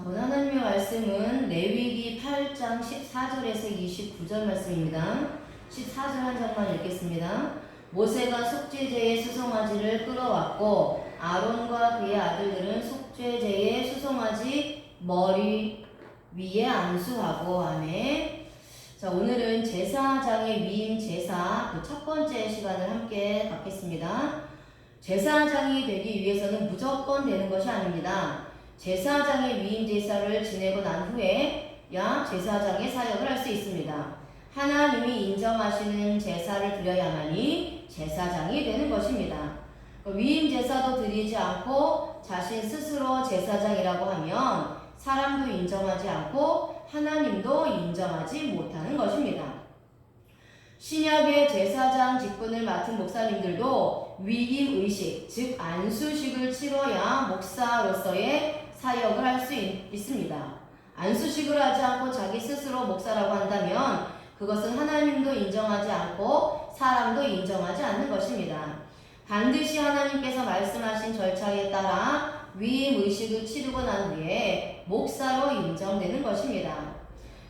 오늘 하나님의 말씀은 레위기 8장 14절에서 29절 말씀입니다. 14절 한 장만 읽겠습니다. 모세가 속죄제의 수송아지를 끌어왔고 아론과 그의 아들들은 속죄제의 수송아지 머리 위에 안수하고 하네. 자, 오늘은 제사장의 위임 제사 그 첫 번째 시간을 함께 갖겠습니다. 제사장이 되기 위해서는 무조건 되는 것이 아닙니다. 제사장의 위임 제사를 지내고 난 후에 제사장의 사역을 할 수 있습니다. 하나님이 인정하시는 제사를 드려야만이 제사장이 되는 것입니다. 위임 제사도 드리지 않고 자신 스스로 제사장이라고 하면 사람도 인정하지 않고 하나님도 인정하지 못하는 것입니다. 신약의 제사장 직분을 맡은 목사님들도 위임 의식, 즉 안수식을 치러야 목사로서의 사역을 할 수 있습니다. 안수식을 하지 않고 자기 스스로 목사라고 한다면 그것은 하나님도 인정하지 않고 사람도 인정하지 않는 것입니다. 반드시 하나님께서 말씀하신 절차에 따라 위임 의식을 치르고 난 후에 목사로 인정되는 것입니다.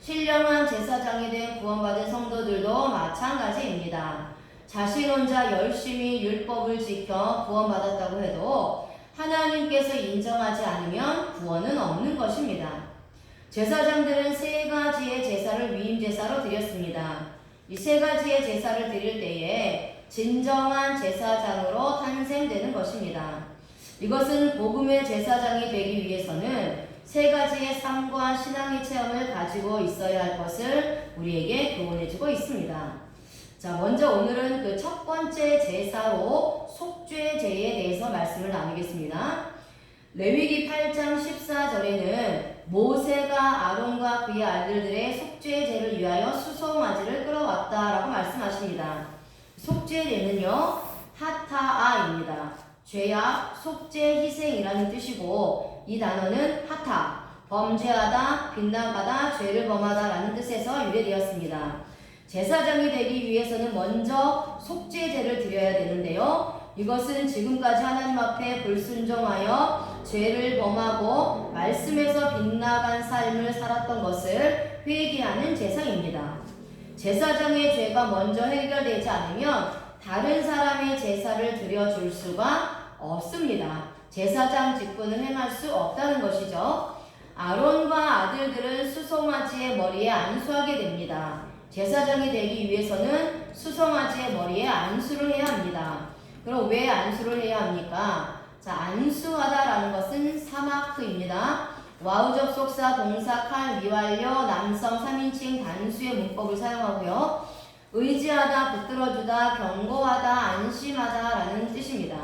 신령한 제사장에 대해 구원받은 성도들도 마찬가지입니다. 자신 혼자 열심히 율법을 지켜 구원받았다고 해도 하나님께서 인정하지 않으면 구원은 없는 것입니다. 제사장들은 세 가지의 제사를 위임 제사로 드렸습니다. 이 세 가지의 제사를 드릴 때에 진정한 제사장으로 탄생되는 것입니다. 이것은 복음의 제사장이 되기 위해서는 세 가지의 삶과 신앙의 체험을 가지고 있어야 할 것을 우리에게 교훈해주고 있습니다. 자, 먼저 오늘은 그 첫 번째 제사로 속죄제에 대해서 말씀을 나누겠습니다. 레위기 8장 14절에는 모세가 아론과 그의 아들들의 속죄제를 위하여 수송아지를 끌어왔다라고 말씀하십니다. 속죄제는요, 하타아입니다. 죄악, 속죄, 희생이라는 뜻이고 이 단어는 하타, 범죄하다, 빗나가다, 죄를 범하다라는 뜻에서 유래되었습니다. 제사장이 되기 위해서는 먼저 속죄제를 드려야 되는데요. 이것은 지금까지 하나님 앞에 불순종하여 죄를 범하고 말씀에서 빗나간 삶을 살았던 것을 회개하는 제사입니다. 제사장의 죄가 먼저 해결되지 않으면 다른 사람의 제사를 드려줄 수가 없습니다. 제사장 직분을 행할 수 없다는 것이죠. 아론과 아들들은 수송아지의 머리에 안수하게 됩니다. 제사장이 되기 위해서는 수송아지의 머리에 안수를 해야 합니다. 그럼 왜 안수를 해야 합니까? 자, 안수하다라는 것은 사마크입니다. 와우 접속사 동사 칼 미완료 남성 3인칭 단수의 문법을 사용하고요. 의지하다, 붙들어주다, 경고하다, 안심하다 라는 뜻입니다.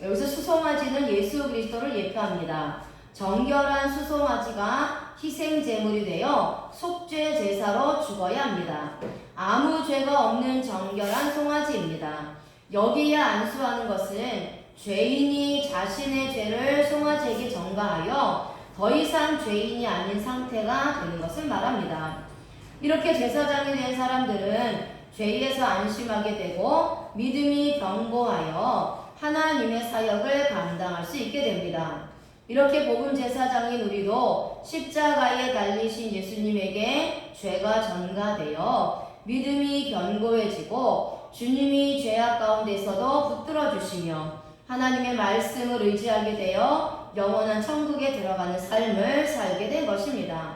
여기서 수송아지는 예수 그리스도를 예표합니다. 정결한 수송아지가 희생제물이 되어 속죄 제사로 죽어야 합니다. 아무 죄가 없는 정결한 송아지입니다. 여기에 안수하는 것은 죄인이 자신의 죄를 송아지에게 전가하여 더 이상 죄인이 아닌 상태가 되는 것을 말합니다. 이렇게 제사장이 된 사람들은 죄에서 안심하게 되고 믿음이 견고하여 하나님의 사역을 감당할 수 있게 됩니다. 이렇게 복음 제사장인 우리도 십자가에 달리신 예수님에게 죄가 전가되어 믿음이 견고해지고 주님이 죄악 가운데서도 붙들어 주시며 하나님의 말씀을 의지하게 되어 영원한 천국에 들어가는 삶을 살게 된 것입니다.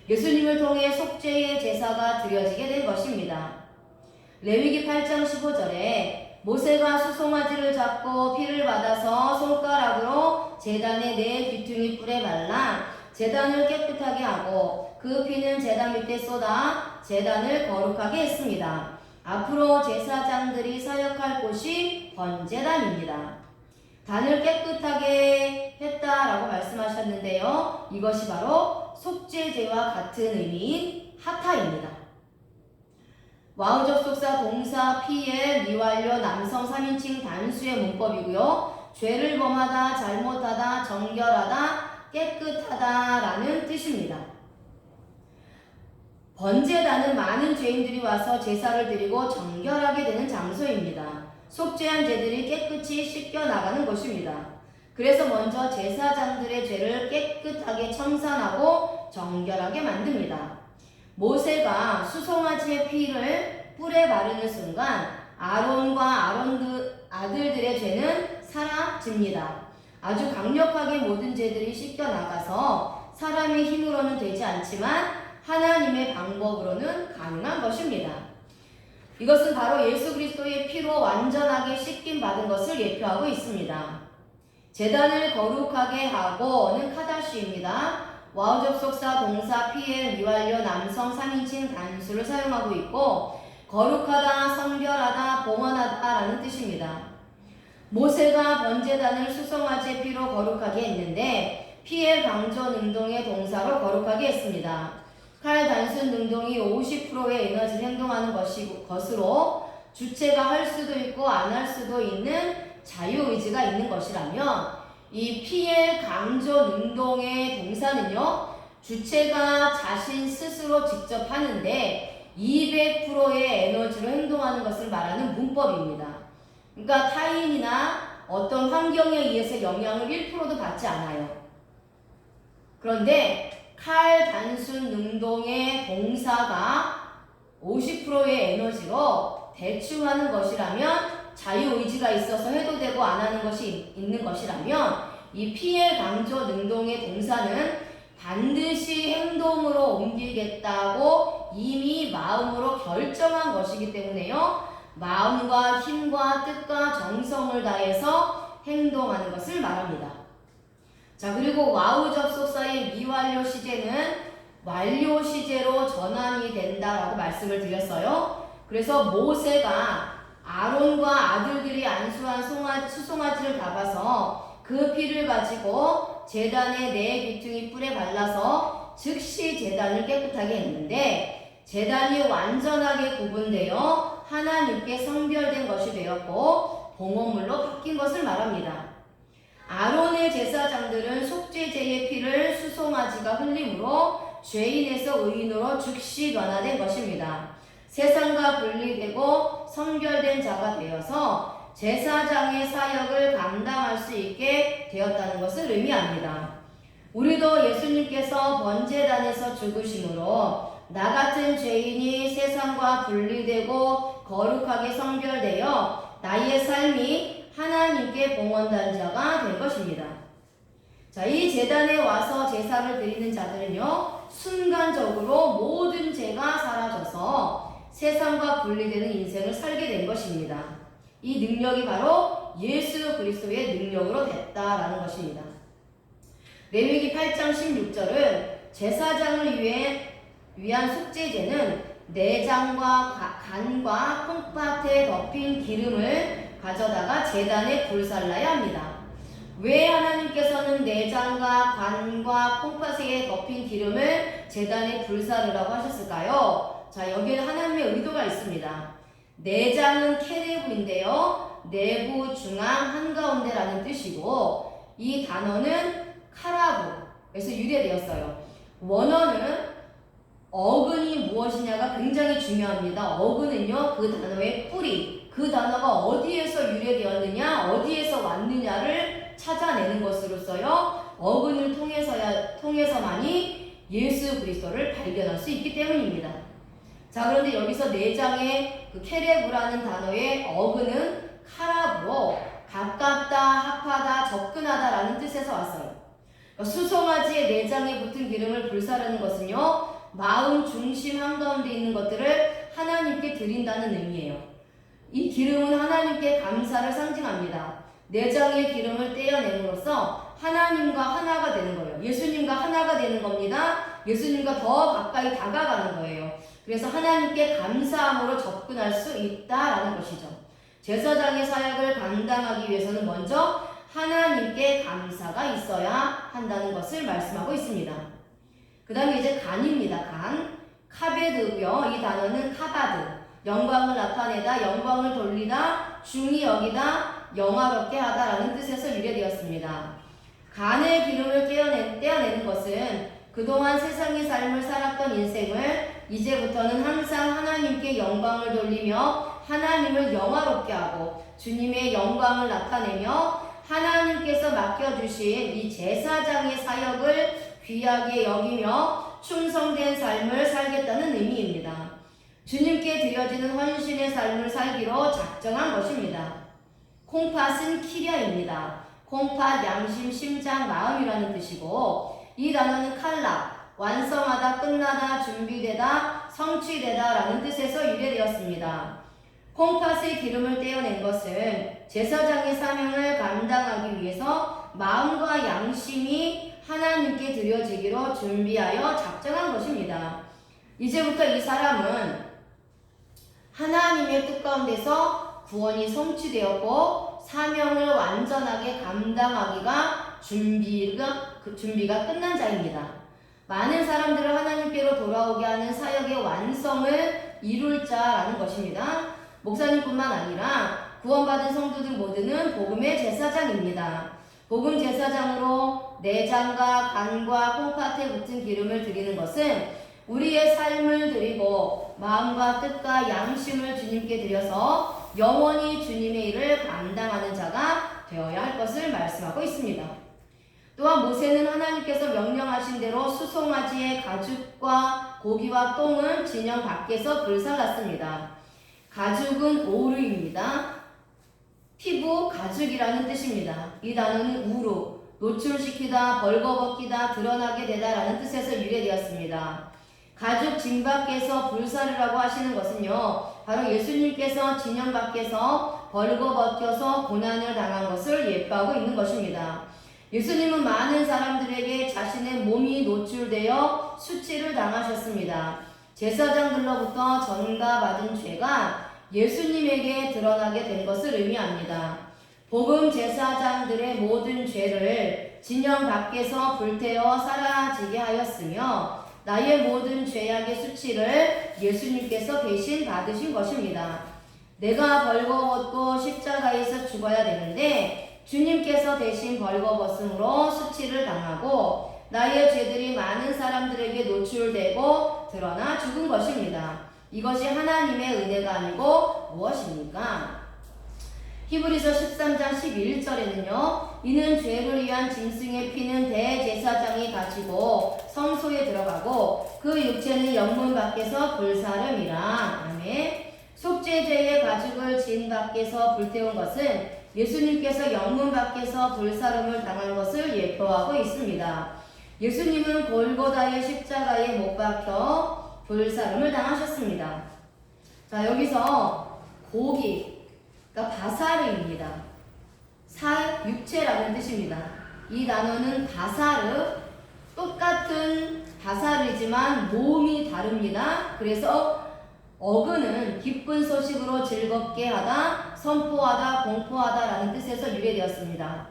예수님을 통해 속죄의 제사가 드려지게 된 것입니다. 레위기 8장 15절에 모세가 수송아지를 잡고 피를 받아서 손가락으로 제단의 네 귀퉁이 뿔에 발라 제단을 깨끗하게 하고 그 피는 제단 밑에 쏟아 제단을 거룩하게 했습니다. 앞으로 제사장들이 사역할 곳이 번제단입니다. 단을 깨끗하게 했다라고 말씀하셨는데요. 이것이 바로 속죄제와 같은 의미인 하타입니다. 와우 접속사 동사 피엘 미완료 남성 3인칭 단수의 문법이고요. 죄를 범하다, 잘못하다, 정결하다, 깨끗하다 라는 뜻입니다. 번제단은 많은 죄인들이 와서 제사를 드리고 정결하게 되는 장소입니다. 속죄한 죄들이 깨끗이 씻겨 나가는 곳입니다. 그래서 먼저 제사장들의 죄를 깨끗하게 청산하고 정결하게 만듭니다. 모세가 수송아지의 피를 뿔에 바르는 순간 아론과 아들들의 죄는 사라집니다. 아주 강력하게 모든 죄들이 씻겨나가서 사람의 힘으로는 되지 않지만 하나님의 방법으로는 가능한 것입니다. 이것은 바로 예수 그리스도의 피로 완전하게 씻김 받은 것을 예표하고 있습니다. 제단을 거룩하게 하고는 카다시입니다. 와우 접속사 동사 피엘 미완료 남성 3인칭 단수를 사용하고 있고 거룩하다, 성별하다, 봉헌하다라는 뜻입니다. 모세가 번제단을 수송아지의 피로 거룩하게 했는데 피엘 강조 능동의 동사로 거룩하게 했습니다. 칼 단순 능동이 50%의 에너지를 행동하는 것으로 주체가 할 수도 있고 안 할 수도 있는 자유의지가 있는 것이라면 이 피엘 강조 능동의 동사는요, 주체가 자신 스스로 직접 하는데 200%의 에너지로 행동하는 것을 말하는 문법입니다. 그러니까 타인이나 어떤 환경에 의해서 영향을 1%도 받지 않아요. 그런데 칼 단순 능동의 동사가 50%의 에너지로 대충 하는 것이라면 자유의지가 있어서 해도 되고 안 하는 것이 있는 것이라면 이 피엘 강조 능동의 동사는 반드시 행동으로 옮기겠다고 이미 마음으로 결정한 것이기 때문에요. 마음과 힘과 뜻과 정성을 다해서 행동하는 것을 말합니다. 자, 그리고 와우 접속사의 미완료 시제는 완료 시제로 전환이 된다라고 말씀을 드렸어요. 그래서 모세가 아론과 아들들이 안수한 수송아지를 잡아서 그 피를 가지고 제단의 네 귀퉁이 뿔에 발라서 즉시 제단을 깨끗하게 했는데 제단이 완전하게 구분되어 하나님께 성별된 것이 되었고 봉헌물로 바뀐 것을 말합니다. 아론의 제사장들은 속죄제의 피를 수송아지가 흘림으로 죄인에서 의인으로 즉시 변화된 것입니다. 세상과 분리되고 성별된 자가 되어서 제사장의 사역을 감당할 수 있게 되었다는 것을 의미합니다. 우리도 예수님께서 번제단에서 죽으심으로 나 같은 죄인이 세상과 분리되고 거룩하게 성별되어 나의 삶이 하나님께 봉헌된 자가 될 것입니다. 자, 이 제단에 와서 제사를 드리는 자들은요, 순간적으로 모든 죄가 사라져서 세상과 분리되는 인생을 살게 된 것입니다. 이 능력이 바로 예수 그리스도의 능력으로 됐다라는 것입니다. 레위기 8장 16절은 제사장을 위한 속죄제는 내장과 간과 콩팥에 덮인 기름을 가져다가 제단에 불살라야 합니다. 왜 하나님께서는 내장과 간과 콩팥에 덮인 기름을 제단에 불사르라고 하셨을까요? 자, 여기에는 하나님의 의도가 있습니다. 내장은 케레브인데요, 내부, 중앙, 한가운데라는 뜻이고 이 단어는 카라브에서 유래되었어요. 원어는 어근이 무엇이냐가 굉장히 중요합니다. 어근은요, 그 단어의 뿌리, 그 단어가 어디에서 유래되었느냐, 어디에서 왔느냐를 찾아내는 것으로서요, 어근을 통해서만이 예수 그리스도를 발견할 수 있기 때문입니다. 자, 그런데 여기서 내장의 그 케레브라는 단어의 어근은 카라브로 가깝다, 합하다, 접근하다라는 뜻에서 왔어요. 그러니까 수송아지의 내장에 붙은 기름을 불사르는 것은요, 마음 중심 한가운데 있는 것들을 하나님께 드린다는 의미예요. 이 기름은 하나님께 감사를 상징합니다. 내장의 기름을 떼어냄으로써 하나님과 하나가 되는 거예요. 예수님과 하나가 되는 겁니다. 예수님과 더 가까이 다가가는 거예요. 그래서 하나님께 감사함으로 접근할 수 있다라는 것이죠. 제사장의 사역을 감당하기 위해서는 먼저 하나님께 감사가 있어야 한다는 것을 말씀하고 있습니다. 그 다음에 이제 간입니다. 간. 카베드고요. 이 단어는 카바드. 영광을 나타내다, 영광을 돌리다, 중히 여기다, 영화롭게 하다라는 뜻에서 유래되었습니다. 간의 기름을 떼어내는 것은 그동안 세상의 삶을 살았던 인생을 이제부터는 항상 하나님께 영광을 돌리며 하나님을 영화롭게 하고 주님의 영광을 나타내며 하나님께서 맡겨주신 이 제사장의 사역을 귀하게 여기며 충성된 삶을 살겠다는 의미입니다. 주님께 드려지는 헌신의 삶을 살기로 작정한 것입니다. 콩팥은 키랴입니다. 콩팥, 양심, 심장, 마음이라는 뜻이고 이 단어는 칼라, 완성하다, 끝나다, 준비되다, 성취되다 라는 뜻에서 유래되었습니다. 콩팥의 기름을 떼어낸 것은 제사장의 사명을 감당하기 위해서 마음과 양심이 하나님께 드려지기로 준비하여 작정한 것입니다. 이제부터 이 사람은 하나님의 뜻 가운데서 구원이 성취되었고 사명을 완전하게 감당하기가 준비가 끝난 자입니다. 많은 사람들을 하나님께로 돌아오게 하는 사역의 완성을 이룰 자라는 것입니다. 목사님뿐만 아니라 구원받은 성도들 모두는 복음의 제사장입니다. 복음 제사장으로 내장과 간과 콩팥에 붙은 기름을 드리는 것은 우리의 삶을 드리고 마음과 뜻과 양심을 주님께 드려서 영원히 주님의 일을 감당하는 자가 되어야 할 것을 말씀하고 있습니다. 또한 모세는 하나님께서 명령하신 대로 수송아지의 가죽과 고기와 똥은 진영 밖에서 불살랐습니다. 가죽은 오르입니다. 피부 가죽이라는 뜻입니다. 이 단어는 우루, 노출시키다, 벌거벗기다, 드러나게 되다 라는 뜻에서 유래되었습니다. 가죽 진 밖에서 불사르라고 하시는 것은요, 바로 예수님께서 진영 밖에서 벌거벗겨서 고난을 당한 것을 예표하고 있는 것입니다. 예수님은 많은 사람들에게 자신의 몸이 노출되어 수치를 당하셨습니다. 제사장들로부터 전가받은 죄가 예수님에게 드러나게 된 것을 의미합니다. 복음 제사장들의 모든 죄를 진영 밖에서 불태워 사라지게 하였으며 나의 모든 죄악의 수치를 예수님께서 대신 받으신 것입니다. 내가 벌거벗고 십자가에서 죽어야 되는데 주님께서 대신 벌거벗음으로 수치를 당하고 나의 죄들이 많은 사람들에게 노출되고 드러나 죽은 것입니다. 이것이 하나님의 은혜가 아니고 무엇입니까? 히브리서 13장 11절에는요. 이는 죄를 위한 짐승의 피는 대제사장이 가지고 성소에 들어가고 그 육체는 영문 밖에서 불사름이라. 아멘. 속죄죄의 가죽을 진 밖에서 불태운 것은 예수님께서 영문 밖에서 불사름을 당한 것을 예표하고 있습니다. 예수님은 골고다의 십자가에 못 박혀 불사름을 당하셨습니다. 자, 여기서 고기, 그러니까 바사르입니다. 육체라는 뜻입니다. 이 단어는 바사르, 똑같은 바사르지만 몸이 다릅니다. 그래서 어근은 기쁜 소식으로 즐겁게 하다, 선포하다, 공포하다 라는 뜻에서 유래되었습니다.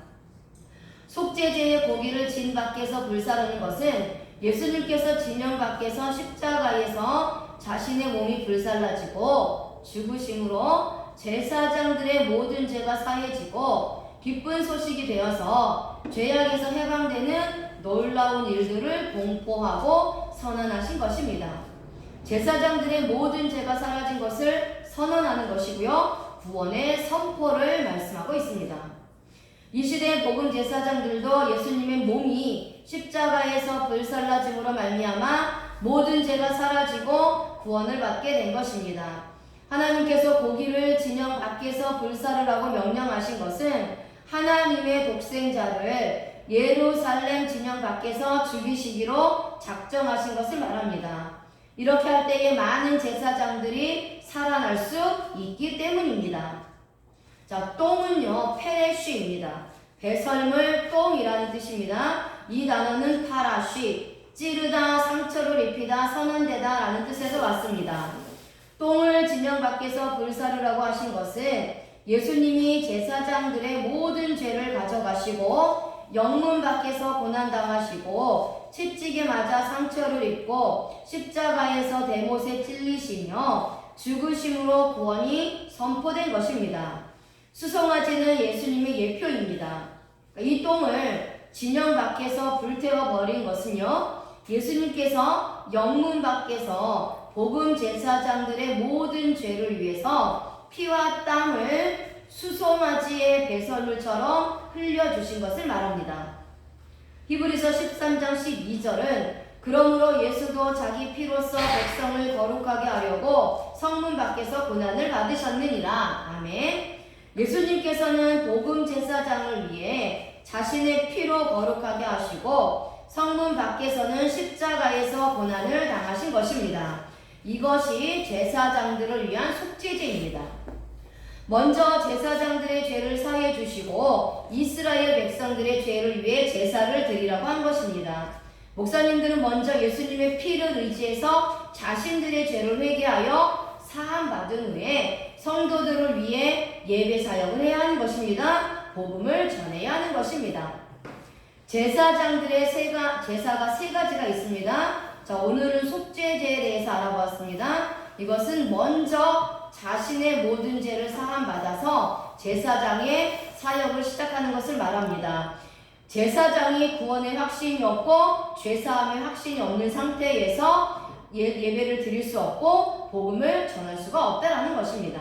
속죄제의 고기를 진 밖에서 불사르는 것은 예수님께서 진영 밖에서 십자가에서 자신의 몸이 불살라지고 죽으심으로 제사장들의 모든 죄가 사해지고 기쁜 소식이 되어서 죄악에서 해방되는 놀라운 일들을 공포하고 선언하신 것입니다. 제사장들의 모든 죄가 사라진 것을 선언하는 것이고요. 구원의 선포를 말씀하고 있습니다. 이 시대의 복음 제사장들도 예수님의 몸이 십자가에서 불살라짐으로 말미암아 모든 죄가 사라지고 구원을 받게 된 것입니다. 하나님께서 고기를 진영 밖에서 불사르라고 명령하신 것은 하나님의 독생자를 예루살렘 진영 밖에서 죽이시기로 작정하신 것을 말합니다. 이렇게 할 때에 많은 제사장들이 살아날 수 있기 때문입니다. 자, 똥은요, 페레쉬입니다. 배설물 똥이라는 뜻입니다. 이 단어는 파라쉬, 찌르다, 상처를 입히다, 선언되다 라는 뜻에서 왔습니다. 똥을 진영 밖에서 불사르라고 하신 것은 예수님이 제사장들의 모든 죄를 가져가시고 영문 밖에서 고난당하시고 채찍에 맞아 상처를 입고 십자가에서 대못에 찔리시며 죽으심으로 구원이 선포된 것입니다. 수송아지는 예수님의 예표입니다. 이 똥을 진영 밖에서 불태워버린 것은요, 예수님께서 영문 밖에서 복음 제사장들의 모든 죄를 위해서 피와 땀을 수송아지의 배설물처럼 흘려주신 것을 말합니다. 히브리서 13장 12절은 그러므로 예수도 자기 피로써 백성을 거룩하게 하려고 성문 밖에서 고난을 받으셨느니라. 아멘. 예수님께서는 복음 제사장을 위해 자신의 피로 거룩하게 하시고 성문 밖에서는 십자가에서 고난을 당하신 것입니다. 이것이 제사장들을 위한 속죄제입니다. 먼저 제사장들의 죄를 사해 주시고 이스라엘 백성들의 죄를 위해 제사를 드리라고 한 것입니다. 목사님들은 먼저 예수님의 피를 의지해서 자신들의 죄를 회개하여 사함 받은 후에 성도들을 위해 예배 사역을 해야 하는 것입니다. 복음을 전해야 하는 것입니다. 제사장들의 제사가 세 가지가 있습니다. 자, 오늘은 속죄제에 대해서 알아보았습니다. 이것은 먼저 자신의 모든 죄를 사함받아서 제사장의 사역을 시작하는 것을 말합니다. 제사장이 구원의 확신이 없고 죄사함의 확신이 없는 상태에서 예배를 드릴 수 없고 복음을 전할 수가 없다라는 것입니다.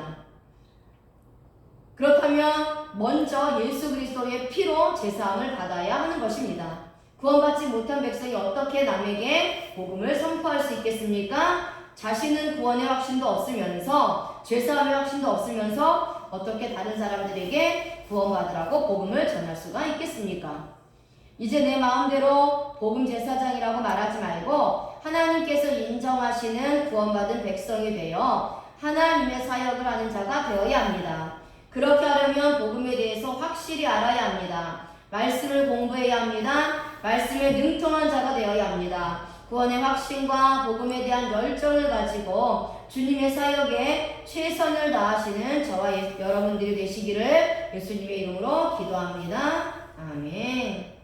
그렇다면 먼저 예수 그리스도의 피로 제사함을 받아야 하는 것입니다. 구원받지 못한 백성이 어떻게 남에게 복음을 선포할 수 있겠습니까? 자신은 구원의 확신도 없으면서 죄사함의 확신도 없으면서 어떻게 다른 사람들에게 구원받으라고 복음을 전할 수가 있겠습니까? 이제 내 마음대로 복음 제사장이라고 말하지 말고 하나님께서 인정하시는 구원받은 백성이 되어 하나님의 사역을 하는 자가 되어야 합니다. 그렇게 하려면 복음에 대해서 확실히 알아야 합니다. 말씀을 공부해야 합니다. 말씀에 능통한 자가 되어야 합니다. 구원의 확신과 복음에 대한 열정을 가지고 주님의 사역에 최선을 다하시는 저와 여러분들이 되시기를 예수님의 이름으로 기도합니다. 아멘.